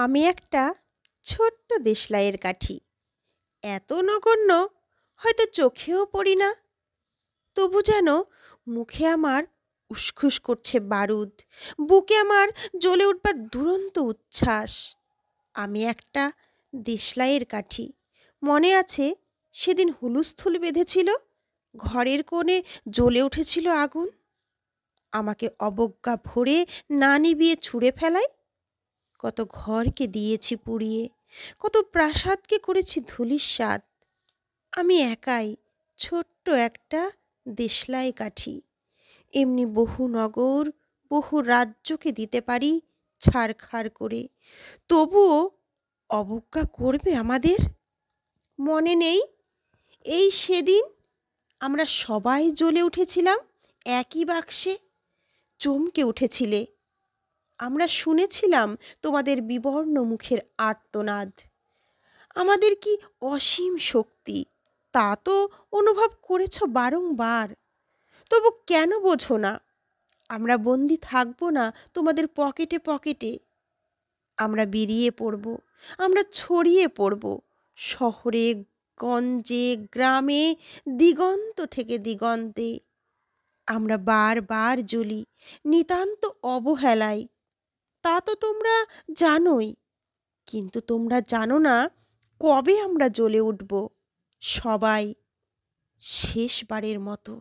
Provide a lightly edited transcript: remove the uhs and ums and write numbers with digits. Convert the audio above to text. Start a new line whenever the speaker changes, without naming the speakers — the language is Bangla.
আমি একটা ছোট্ট দেশলাইয়ের কাঠি। এত নগণ্য হয়তো চোখেও পড়ি না, তবু যেন মুখে আমার উসখুস করছে বারুদ, বুকে আমার জ্বলে উঠবার দুরন্ত উচ্ছ্বাস। আমি একটা দেশলাইয়ের কাঠি। মনে আছে সেদিন হুলুস্থুল বেঁধেছিল, ঘরের কোণে জ্বলে উঠেছিল আগুন, আমাকে অবজ্ঞা ভরে না নিবিয়ে ছুঁড়ে ফেলায়। কত ঘরকে দিয়েছি পুড়িয়ে, কত প্রাসাদকে করেছি ধূলিসাৎ। আমি একাই ছোট্ট একটা দেশলাই কাঠি। এমনি বহু নগর, বহু রাজ্যকে দিতে পারি ছারখার করে, তবুও অবজ্ঞা করবে আমাদের? মনে নেই এই সেদিন আমরা সবাই জ্বলে উঠেছিলাম একই বাক্সে? চমকে উঠেছিলে, আমরা শুনেছিলাম তোমাদের বিবর্ণ মুখের আর্তনাদ। আমাদের কি অসীম শক্তি তা তো অনুভব করেছ বারংবার, তবু কেন বোঝো না? আমরা বন্দি থাকবো না তোমাদের পকেটে পকেটে। আমরা বেরিয়ে পড়ব, আমরা ছড়িয়ে পড়ব শহরে, গঞ্জে, গ্রামে, দিগন্ত থেকে দিগন্তে। আমরা বারবার জ্বলি নিতান্ত অবহেলায়, তা তো তোমরা জানোই। কিন্তু তোমরা জানো না কবে আমরা জ্বলে উঠব, সবাই শেষবারের মতো।